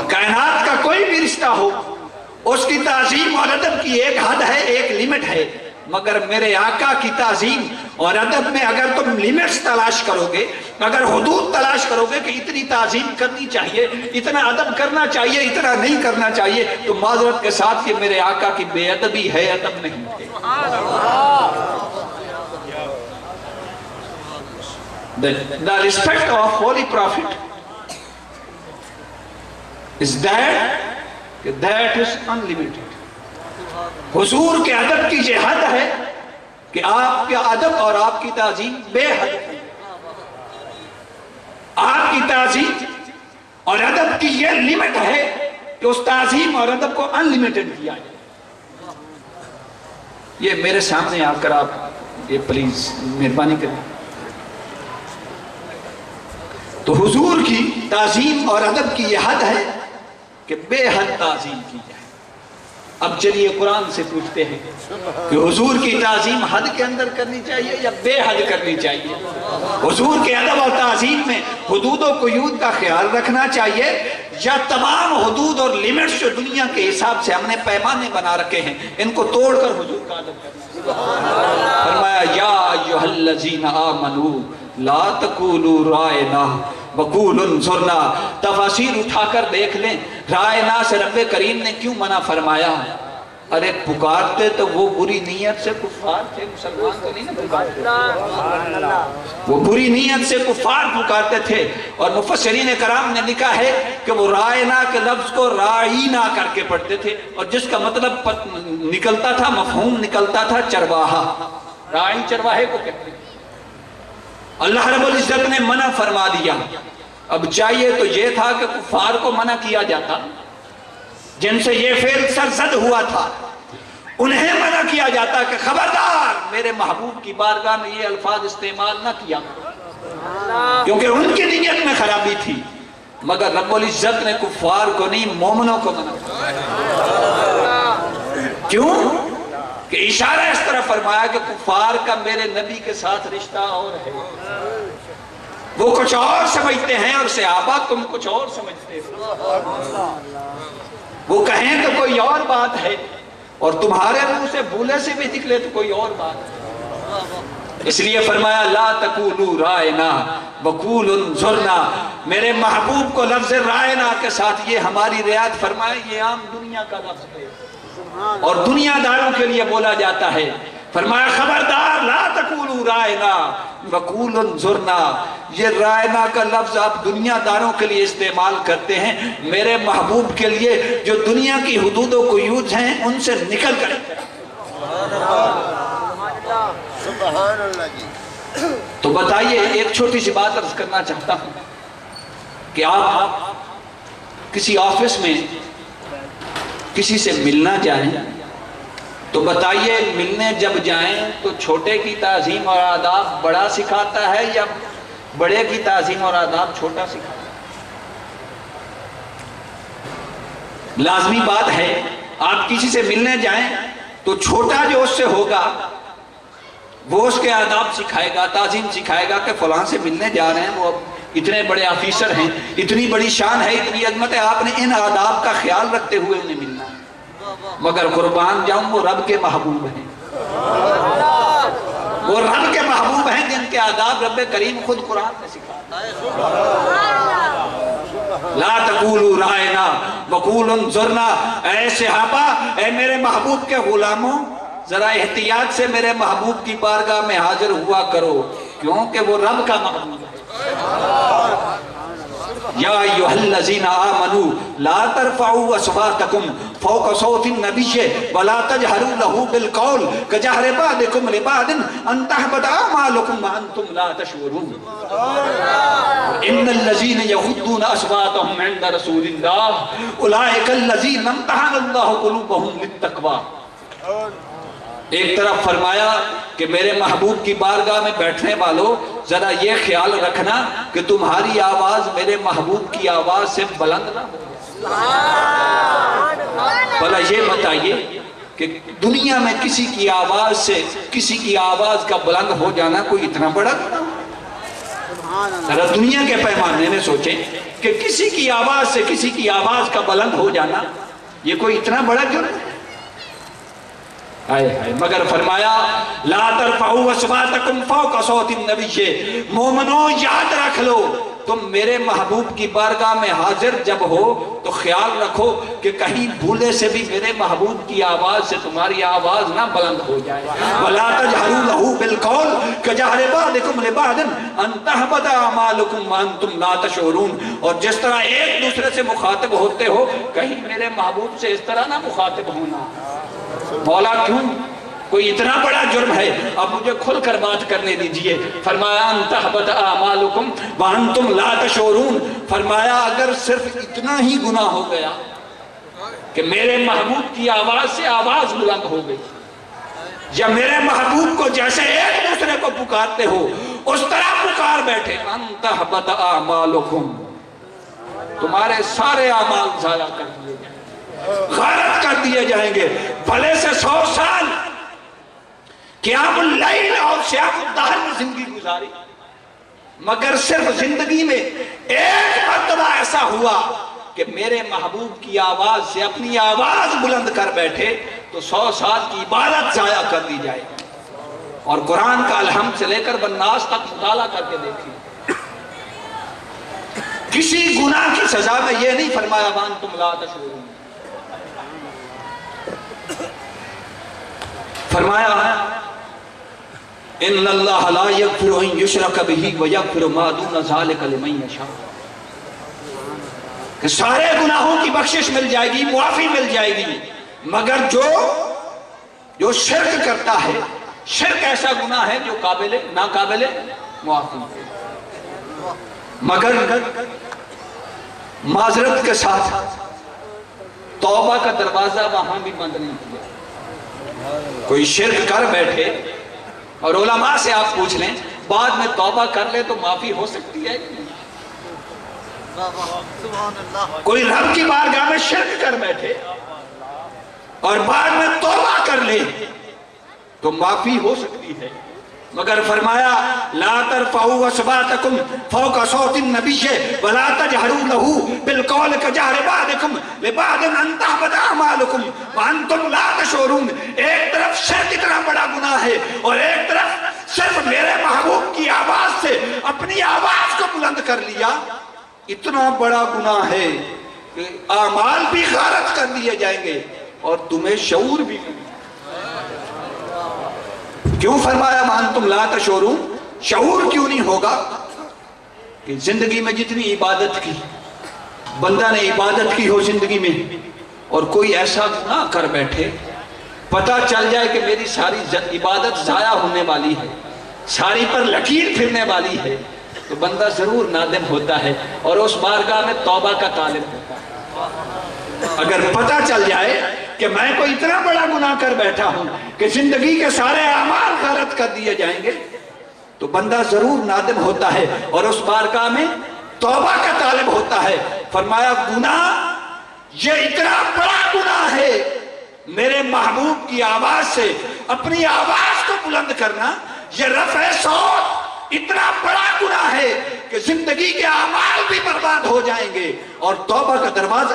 کائنات کا کوئی بھی رشتہ ہو اس کی تعظیم اور ادب کی ایک حد ہے، ایک لیمٹ ہے، مگر میرے آقا کی تعظیم اور ادب میں اگر تم لیمٹس تلاش کرو گے، اگر حدود تلاش کرو گے کہ اتنی تعظیم کرنی چاہیے، اتنا ادب کرنا چاہیے، اتنا نہیں کرنا چاہیے، تو معذرت کے ساتھ یہ میرے آقا کی بے ادبی ہے، ادب نہیں ہے۔ The respect of Holy Prophet is that is unlimited۔ حضور کے ادب کی یہ حد ہے کہ آپ کے ادب اور آپ کی تعظیم بے حد ہے۔ آپ کی تعظیم اور ادب کی یہ لمٹ ہے کہ اس تعظیم اور ادب کو انلیمیٹڈ کیا جائے۔ یہ میرے سامنے آ کر آپ یہ پلیز مہربانی کریں۔ تو حضور کی تعظیم اور ادب کی یہ حد ہے کہ بے حد تعظیم کی جائے۔ اب چلیے قرآن سے پوچھتے ہیں کہ حضور کی تعظیم حد کے اندر کرنی چاہیے یا بے حد کرنی چاہیے؟ حضور کے ادب اور تعظیم میں حدود و قیود کا خیال رکھنا چاہیے یا تمام حدود اور لیمٹس جو دنیا کے حساب سے ہم نے پیمانے بنا رکھے ہیں ان کو توڑ کر حضور کا ادب کرنا؟ فرمایا یا ایھا الذین آمنوا لا تقولوا رائنا وقولوا انظرنا۔ تفاسیر اٹھا کر دیکھ لیں رائنا سے رب کریم نے کیوں منع فرمایا؟ ارے پکارتے تو وہ بری نیت سے کفار تھے، مسلمان کو نہیں پکارتے، وہ بری نیت سے کفار پکارتے تھے۔ اور مفسرین کرام نے لکھا ہے کہ وہ رائنا کے لفظ کو رائینا کر کے پڑھتے تھے، اور جس کا مطلب نکلتا تھا، مفہوم نکلتا تھا چرواہا۔ رائی چرواہے کو کہتے ہیں۔ اللہ رب العزت نے منع فرما دیا۔ اب چاہیے تو یہ تھا کہ کفار کو منع کیا جاتا، جن سے یہ فعل سرزد ہوا تھا، انہیں منع کیا جاتا کہ خبردار میرے محبوب کی بارگاہ میں یہ الفاظ استعمال نہ کیا، کیونکہ ان کی نیت میں خرابی تھی۔ مگر رب العزت نے کفار کو نہیں، مومنوں کو منع فرمایا۔ کیوں؟ کہ اشارہ اس طرح فرمایا کہ کفار کا میرے نبی کے ساتھ رشتہ اور ہے، وہ کچھ اور سمجھتے ہیں اور صحابہ تم کچھ اور سمجھتے ہو۔ وہ کہیں تو کوئی اور بات ہے اور تمہارے منہ سے بھولے سے بھی نکلے تو کوئی اور بات ہے۔ اس لیے فرمایا لا تقولوا رائنا وقولوا انظرنا۔ میرے محبوب کو لفظ رائنا کے ساتھ یہ ہماری رعایت فرمایا، یہ عام دنیا کا لفظ ہے اور دنیا داروں کے لیے بولا جاتا ہے۔ فرمایا خبردار لا تقولوا رائنا وقولوا انظرنا۔ یہ رائنا کا لفظ آپ دنیا داروں کے لیے استعمال کرتے ہیں، میرے محبوب کے لیے جو دنیا کی حدود و قیود ہیں ان سے نکل کر۔ سبحان اللہ۔ تو بتائیے، ایک چھوٹی سی بات عرض کرنا چاہتا ہوں کہ آپ کسی آفس میں کسی سے ملنا جائیں تو بتائیے ملنے جب جائیں تو چھوٹے کی تعظیم اور آداب بڑا سکھاتا ہے یا بڑے کی تعظیم اور آداب چھوٹا سکھاتا ہے؟ لازمی بات ہے، آپ کسی سے ملنے جائیں تو چھوٹا جو اس سے ہوگا وہ اس کے آداب سکھائے گا، تعظیم سکھائے گا کہ فلاں سے ملنے جا رہے ہیں، وہ اتنے بڑے آفیسر ہیں، اتنی بڑی شان ہے، اتنی عظمت ہے، آپ نے ان آداب کا خیال رکھتے ہوئے انہیں ملنا ہے۔ مگر قربان جاؤں وہ رب کے محبوب ہیں، وہ رب کے محبوب ہیں جن کے آداب رب کریم خود قرآن میں سکھاتا ہے۔ لا تقولوا رائنا وقولوا انظرنا۔ اے صحابہ، اے میرے محبوب کے غلاموں، ذرا احتیاط سے میرے محبوب کی بارگاہ میں حاضر ہوا کرو، کیونکہ وہ رب کا محبوب ہے۔ یا ایھا الذین آمنوا لا ترفعوا اصواتکم فوق صوت النبی ولا تجہروا لہ بالقول کجہر بعضکم لبعض ان تحبط اعمالکم وانتم لا تشعرون۔ ان الذین یغضون اصواتهم عند رسول اللہ اولئک الذین امتحن اللہ قلوبهم للتقوی۔ ایک طرف فرمایا کہ میرے محبوب کی بارگاہ میں بیٹھنے والوں ذرا یہ خیال رکھنا کہ تمہاری آواز میرے محبوب کی آواز سے بلند نہ ہو۔ بھلا یہ بتائیے کہ دنیا میں کسی کی آواز سے کسی کی آواز کا بلند ہو جانا کوئی اتنا بڑا گناہ؟ ذرا دنیا کے پیمانے میں سوچیں کہ کسی کی آواز سے کسی کی آواز کا بلند ہو جانا یہ کوئی اتنا بڑا جرم ہے؟ مگر فرمایا لا ترفعوا اصواتکم فوق صوت النبی، مومنو یاد رکھ لو تم میرے محبوب کی بارگاہ میں حاضر جب ہو تو خیال رکھو کہ کہیں بھولے سے بھی میرے محبوب کی آواز سے تمہاری آواز نہ بلند ہو جائے۔ وَلَا تَجْهَرُوا لَهُ بِالْقَوْلِ كَجَهْرِ بَعْضِكُمْ لِبَعْضٍ أَن تَحْبَطَ أَعْمَالُكُمْ وَأَنْتُمْ لَا تَشْعُرُونَ، اور جس طرح ایک دوسرے سے مخاطب ہوتے ہو کہیں میرے محبوب سے اس طرح نہ مخاطب ہونا۔ مولا کیوں؟ کوئی اتنا بڑا جرم ہے؟ اب مجھے کھل کر بات کرنے دیجئے۔ فرمایا ان تحبط اعمالکم وانتم لا تشعرون، فرمایا اگر صرف اتنا ہی گناہ ہو گیا کہ میرے محبوب کی آواز سے آواز بلند ہو گئی، یا میرے محبوب کو جیسے ایک دوسرے کو پکارتے ہو اس طرح پکار بیٹھے، ان تحبط اعمالکم، تمہارے سارے اعمال ضائع کر دیے جائیں گے، غارت کر دیے جائیں گے، بھلے سے 100 سال قیام اللیل اور سیام الدہر میں زندگی گزاری، مگر صرف زندگی میں ایک مرتبہ ایسا ہوا کہ میرے محبوب کی آواز سے اپنی آواز بلند کر بیٹھے تو 100 سال کی عبادت ضائع کر دی جائے۔ اور قرآن کا الحمد سے لے کر بالناس تک مطالعہ کر کے دیکھیں، کسی گناہ کی سزا میں یہ نہیں فرمایا وانتم لا تشعرون، فرمایا ان اللہ لا یغفر ان یشرک بہ ویغفر ما دون ذلک لمن یشاء، کہ سارے گناہوں کی بخشش مل جائے گی، معافی مل جائے گی، مگر جو شرک کرتا ہے، شرک ایسا گناہ ہے جو ناقابل معافی، مگر معذرت کے ساتھ توبہ کا دروازہ وہاں بھی بند نہیں کیا۔ کوئی شرک کر بیٹھے اور علماء سے آپ پوچھ لیں بعد میں توبہ کر لے تو معافی ہو سکتی ہے؟ کوئی رب کی بارگاہ میں شرک کر بیٹھے اور بعد میں توبہ کر لے تو معافی ہو سکتی ہے، مگر فرمایا لا ترفعوا اصواتکم فوق صوت النبی ولا تجہروا لہ بالقول کجہر بعضکم لبعض ان تحبط اعمالکم وانتم لا تشعرون۔ ایک طرف شرک اتنا بڑا گناہ ہے اور ایک طرف صرف میرے محبوب کی آواز سے اپنی آواز کو بلند کر لیا، اتنا بڑا گناہ ہے کہ اعمال بھی غارت کر دیے جائیں گے اور تمہیں شعور بھی نہیں۔ کیوں فرمایا وانتم لا تشعرون؟ شعور کیوں نہیں ہوگا کہ زندگی میں جتنی عبادت کی بندہ نے عبادت کی ہو زندگی میں اور کوئی ایسا گناہ کر بیٹھے، پتہ چل جائے کہ میری ساری عبادت ضائع ہونے والی ہے، ساری پر لکیر پھرنے والی ہے، تو بندہ ضرور نادم ہوتا ہے اور اس بارگاہ میں توبہ کا طالب ہوتا ہے۔ اگر پتہ چل جائے کہ میں کوئی اتنا بڑا گناہ کر بیٹھا ہوں کہ زندگی کے سارے اعمال غارت کر دیے جائیں گے تو بندہ ضرور نادم ہوتا ہے اور اس بارگاہ میں توبہ کا طالب ہوتا ہے۔ فرمایا گناہ یہ اتنا بڑا گناہ ہے، میرے محبوب کی آواز سے اپنی آواز کو بلند کرنا، یہ رفع صوت اتنا بڑا گناہ ہے کہ زندگی کے اعمال بھی برباد ہو جائیں گے اور توبہ کا دروازہ